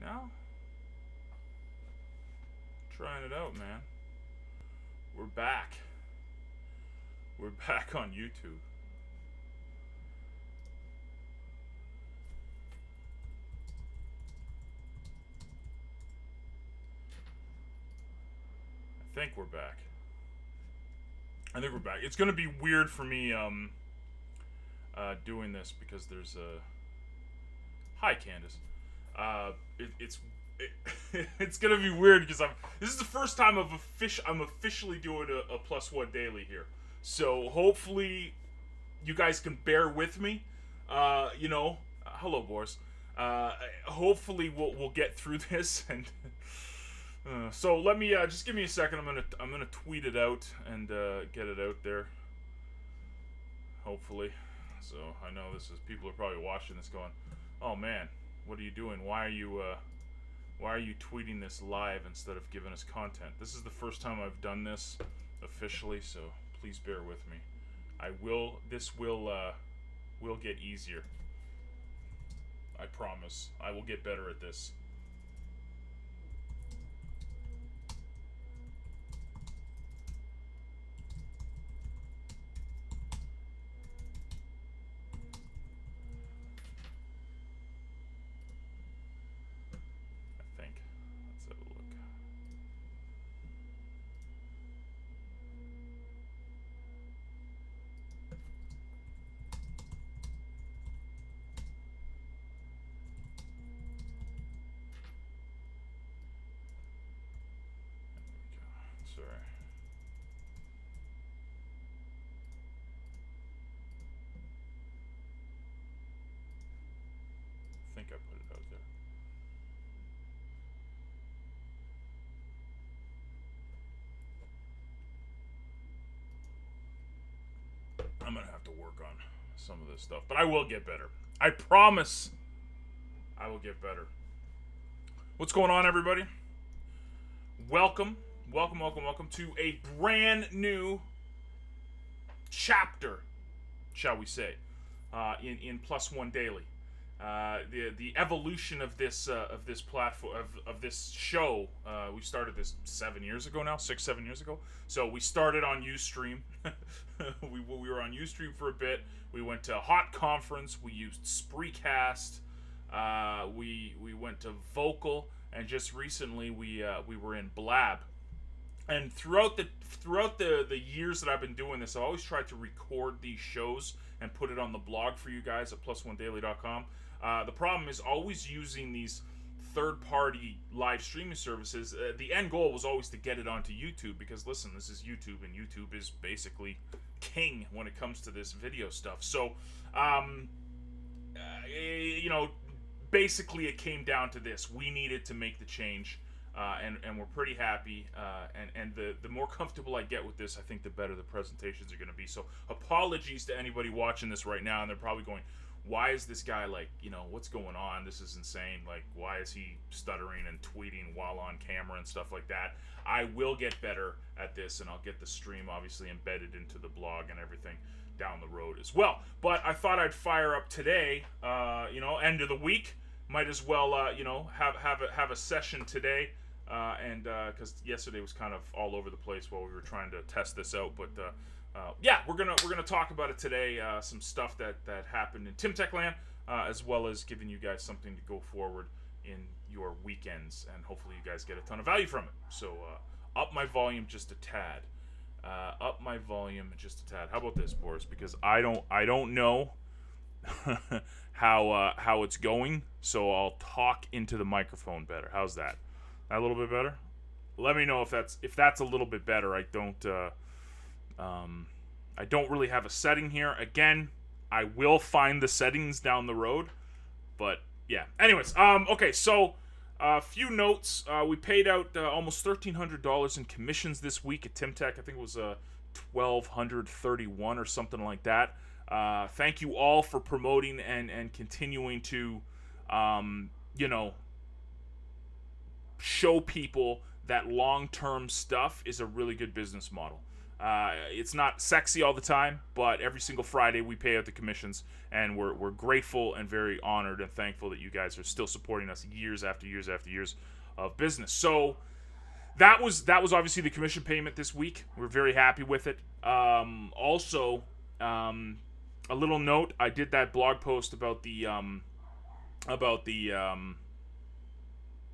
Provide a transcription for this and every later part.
now? Trying it out, man. We're back. We're back on YouTube. I think we're back. It's gonna be weird for me doing this because there's a hi Candace. It's gonna be weird because this is the first time I'm officially doing a plus one daily here. So hopefully you guys can bear with me. Hello, Boris. Hopefully we'll get through this and. So let me just give me a second. I'm gonna tweet it out and get it out there. Hopefully, so I know this is people are probably watching this going, "Oh man, what are you doing? Why are you tweeting this live instead of giving us content?" This is the first time I've done this officially, so please bear with me. This will get easier. I promise. I will get better at this. I think. Let's have a look. Sorry. I think I put it out there. I'm gonna have to work on some of this stuff, but I will get better. I promise I will get better. What's going on, everybody? Welcome to a brand new chapter, shall we say, in Plus One Daily. The evolution of this platform of this show. We started this 7 years ago now, 6-7 years ago. So we started on UStream. we were on UStream for a bit. We went to Hot Conference. We used Spreecast. We went to Vocal, and just recently we were in Blab. And throughout the years that I've been doing this, I've always tried to record these shows and put it on the blog for you guys at plusonedaily.com. The problem is always using these third-party live streaming services. The end goal was always to get it onto YouTube because, listen, this is YouTube, and YouTube is basically king when it comes to this video stuff. So, basically it came down to this. We needed to make the change. And we're pretty happy. And the more comfortable I get with this, I think the better the presentations are going to be. So apologies to anybody watching this right now, and they're probably going, "Why is this guy what's going on? This is insane. Like, why is he stuttering and tweeting while on camera and stuff like that?" I will get better at this, and I'll get the stream obviously embedded into the blog and everything down the road as well. But I thought I'd fire up today. End of the week. Might as well have a session today. And because yesterday was kind of all over the place while we were trying to test this out, but we're gonna talk about it today. Some stuff that happened in TimTech Land, as well as giving you guys something to go forward in your weekends, and hopefully you guys get a ton of value from it. So up my volume just a tad. How about this, Boris? Because I don't know how it's going, so I'll talk into the microphone better. How's that? A little bit better? Let me know if that's a little bit better. I don't really have a setting here. Again, I will find the settings down the road, but yeah. Anyways, okay. So a few notes. We paid out almost $1,300 in commissions this week at TimTech. I think it was $1,231 or something like that. Thank you all for promoting and continuing to, show people that long-term stuff is a really good business model. It's not sexy all the time, but every single Friday we pay out the commissions, and we're grateful and very honored and thankful that you guys are still supporting us years after years after years of business. So that was obviously the commission payment this week. We're very happy with it. Also, a little note: I did that blog post about the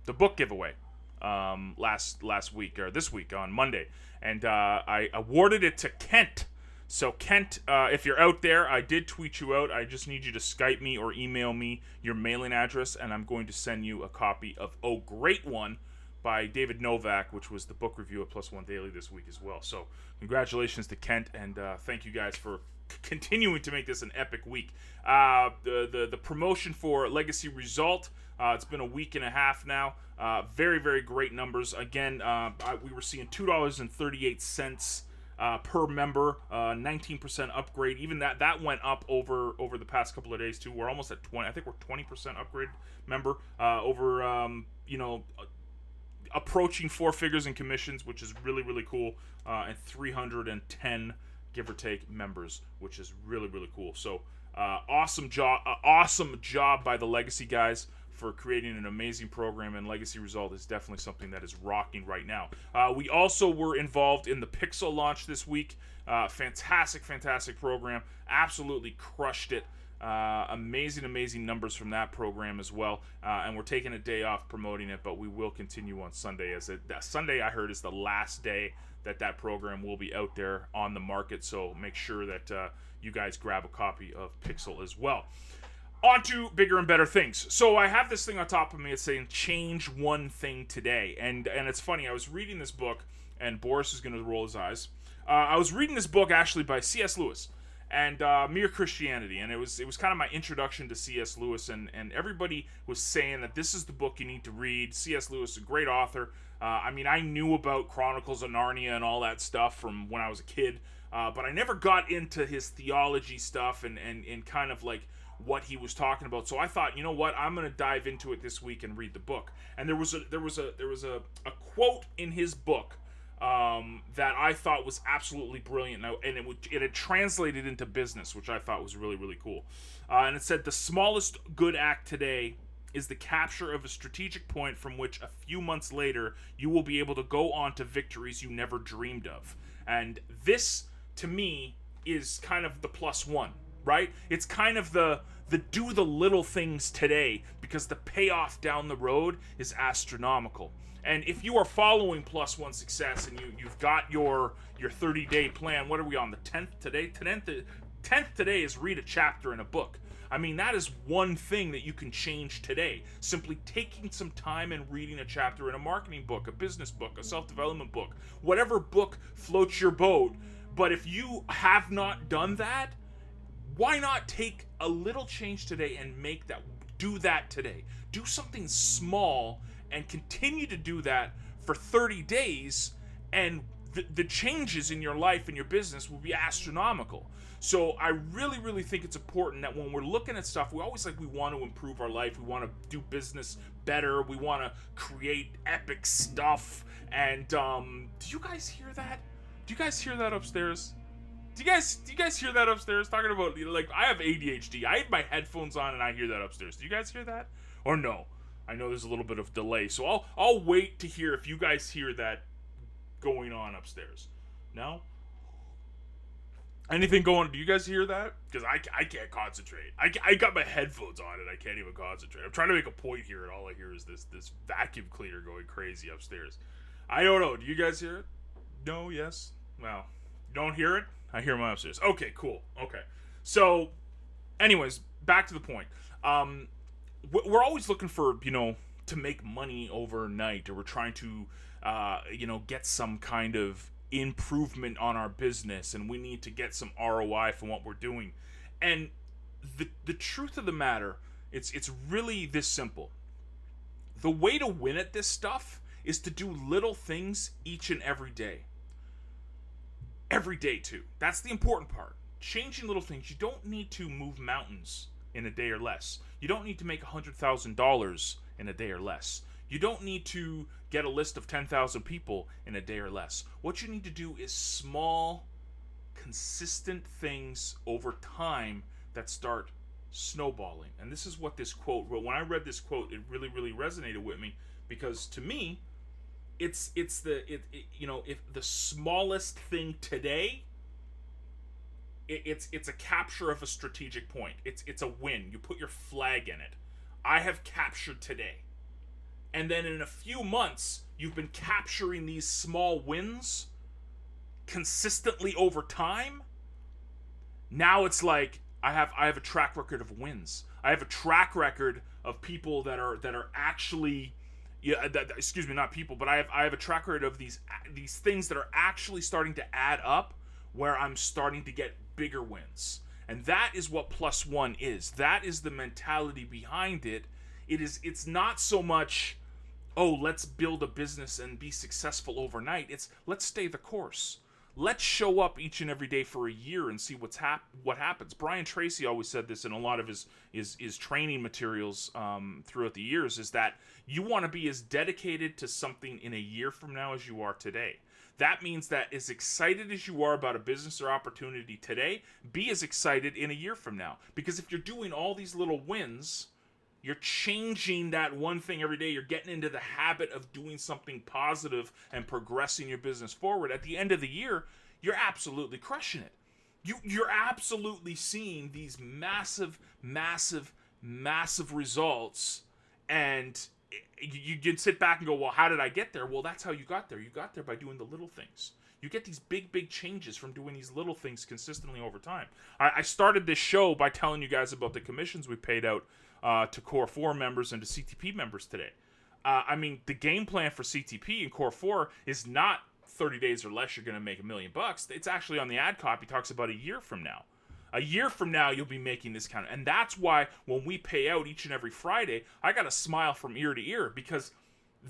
book giveaway last week, or this week on Monday, and I awarded it to Kent. So Kent, if you're out there, I did tweet you out. I just need you to Skype me or email me your mailing address, and I'm going to send you a copy of Oh Great One by David Novak, which was the book review at Plus One Daily this week as well. So congratulations to Kent, and thank you guys for continuing to make this an epic week. The promotion for Legacy Result, it's been a week and a half now. Very, very great numbers. Again, we were seeing $2.38 per member, 19% upgrade. Even that went up over the past couple of days too. We're almost at 20. I think we're 20% upgrade member approaching four figures in commissions, which is really, really cool, and 310 give or take members, which is really, really cool. So awesome job by the Legacy guys for creating an amazing program, and Legacy Result is definitely something that is rocking right now. We also were involved in the Pixel launch this week. Fantastic program. Absolutely crushed it. Amazing numbers from that program as well. And we're taking a day off promoting it, but we will continue on Sunday. Sunday, I heard, is the last day that program will be out there on the market. So make sure that you guys grab a copy of Pixel as well. On to bigger and better things. So I have this thing on top of me. It's saying change one thing today. And it's funny. I was reading this book, and Boris is going to roll his eyes. I was reading this book actually by C.S. Lewis and Mere Christianity, and it was kind of my introduction to C.S. Lewis, and everybody was saying that this is the book you need to read. C.S. Lewis is a great author. I mean, I knew about Chronicles of Narnia and all that stuff from when I was a kid, but I never got into his theology stuff and kind of like what he was talking about. So I thought, you know what, I'm going to dive into it this week and read the book. And there was a quote in his book that I thought was absolutely brilliant, and it had translated into business, which I thought was really, really cool. And it said, "The smallest good act today is the capture of a strategic point from which a few months later you will be able to go on to victories you never dreamed of." And this, to me, is kind of the plus one, right? It's kind of the do the little things today, because the payoff down the road is astronomical. And if you are following Plus One Success and you've got your 30-day plan, what are we on, the 10th today? 10th today is read a chapter in a book. I mean, that is one thing that you can change today. Simply taking some time and reading a chapter in a marketing book, a business book, a self-development book, whatever book floats your boat. But if you have not done that, why not take a little change today and do that today? Do something small and continue to do that for 30 days, and the changes in your life and your business will be astronomical. So I really, really think it's important that when we're looking at stuff, we want to improve our life. We want to do business better. We want to create epic stuff. And do you guys hear that? Do you guys hear that upstairs? Do you guys hear that upstairs? Talking about, like, I have ADHD. I have my headphones on and I hear that upstairs. Do you guys hear that? Or no? I know there's a little bit of delay, so I'll wait to hear if you guys hear that going on upstairs. No? Anything going? Do you guys hear that? Because I can't concentrate. I got my headphones on and I can't even concentrate. I'm trying to make a point here, and all I hear is this vacuum cleaner going crazy upstairs. I don't know. Do you guys hear it? No? Yes? Well, you don't hear it? I hear my upstairs. Okay, cool. Okay. So, anyways, back to the point. We're always looking for, to make money overnight, or we're trying to, get some kind of improvement on our business, and we need to get some ROI from what we're doing. And the truth of the matter, it's really this simple. The way to win at this stuff is to do little things each and every day. Every day, too. That's the important part. Changing little things. You don't need to move mountains in a day or less. You don't need to make $100,000 in a day or less. You don't need to get a list of 10,000 people in a day or less. What you need to do is small, consistent things over time that start snowballing. And this is what this quote wrote. When I read this quote, it really, really resonated with me, because to me, it's if the smallest thing today, it's a capture of a strategic point. It's a win. You put your flag in it. I have captured today. And then in a few months, you've been capturing these small wins consistently over time. Now it's like I have a track record of wins. I have a track record of people that are actually, excuse me, not people, but I have a track record of these things that are actually starting to add up, where I'm starting to get bigger wins. And that is what Plus One is. That is the mentality behind it. It's not so much, oh, let's build a business and be successful overnight. It's let's stay the course. Let's show up each and every day for a year and see what happens. Brian Tracy always said this in a lot of his training materials throughout the years, is that you want to be as dedicated to something in a year from now as you are today. That means that as excited as you are about a business or opportunity today, be as excited in a year from now. Because if you're doing all these little wins, you're changing that one thing every day. You're getting into the habit of doing something positive and progressing your business forward. At the end of the year, you're absolutely crushing it. You're absolutely seeing these massive, massive, massive results, and you can sit back and go, well, how did I get there? Well, that's how you got there. You got there by doing the little things. You get these big, big changes from doing these little things consistently over time. I started this show by telling you guys about the commissions we paid out to Core 4 members and to CTP members today. The game plan for CTP and Core 4 is not 30 days or less you're going to make $1 million. It's actually on the ad copy, talks about a year from now. A year from now, you'll be making this kind of... And that's why when we pay out each and every Friday, I got a smile from ear to ear, because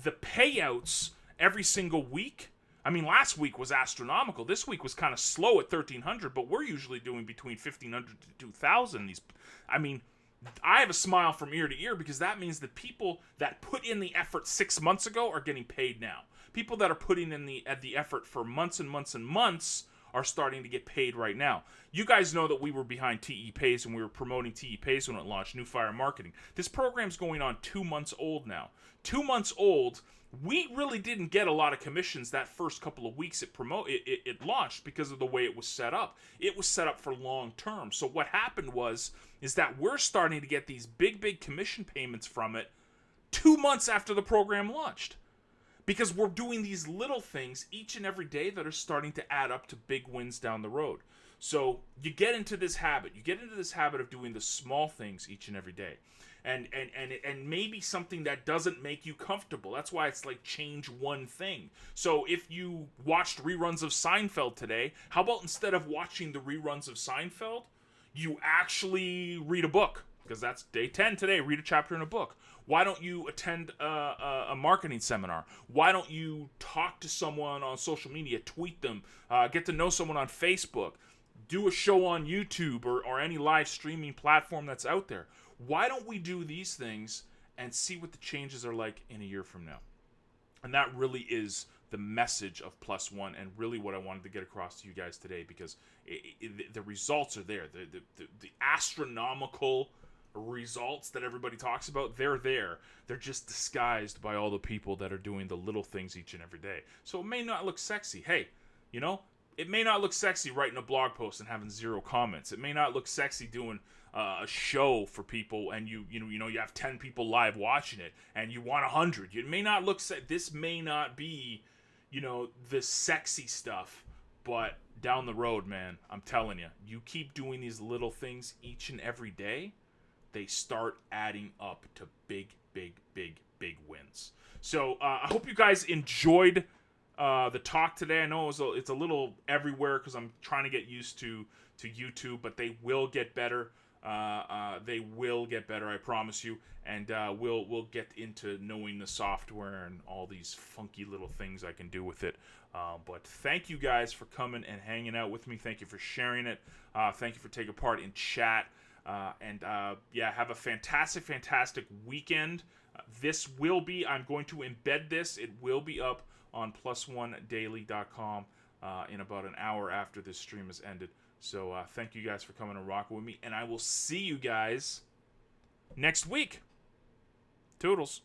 the payouts every single week... last week was astronomical. This week was kind of slow at 1,300, but we're usually doing between 1,500 to 2,000. I have a smile from ear to ear, because that means the people that put in the effort 6 months ago are getting paid now. People that are putting in the effort for months and months and months are starting to get paid right now. You guys know that we were behind TE Pays, and we were promoting TE Pays when it launched, New Fire Marketing. This program's going on 2 months old now. 2 months old. We really didn't get a lot of commissions that first couple of weeks it launched, because of the way it was set up. It was set up for long term. So what happened is that we're starting to get these big, big commission payments from it 2 months after the program launched. Because we're doing these little things each and every day that are starting to add up to big wins down the road. So you get into this habit. You get into this habit of doing the small things each and every day. And maybe something that doesn't make you comfortable. That's why it's like change one thing. So if you watched reruns of Seinfeld today, how about instead of watching the reruns of Seinfeld, you actually read a book? Because that's day 10 today. Read a chapter in a book. Why don't you attend a marketing seminar? Why don't you talk to someone on social media, tweet them, get to know someone on Facebook, do a show on YouTube or any live streaming platform that's out there? Why don't we do these things and see what the changes are like in a year from now? And that really is the message of Plus One, and really what I wanted to get across to you guys today, because the results are there. The astronomical results that everybody talks about, they're there. They're just disguised by all the people that are doing the little things each and every day. So it may not look sexy. Hey, it may not look sexy writing a blog post and having 0 comments. It may not look sexy doing a show for people, and you have 10 people live watching it, and you want 100. It may not look this may not be, the sexy stuff, but down the road, man, I'm telling you, you keep doing these little things each and every day, they start adding up to big, big, big, big wins. So I hope you guys enjoyed the talk today. I know it's a little everywhere, because I'm trying to get used to YouTube, but they will get better. They will get better, I promise you. And we'll get into knowing the software and all these funky little things I can do with it. But thank you guys for coming and hanging out with me. Thank you for sharing it. Thank you for taking part in chat. Have a fantastic, fantastic weekend. I'm going to embed this. It will be up on plusonedaily.com in about an hour after this stream has ended. So thank you guys for coming and rocking with me, and I will see you guys next week. Toodles.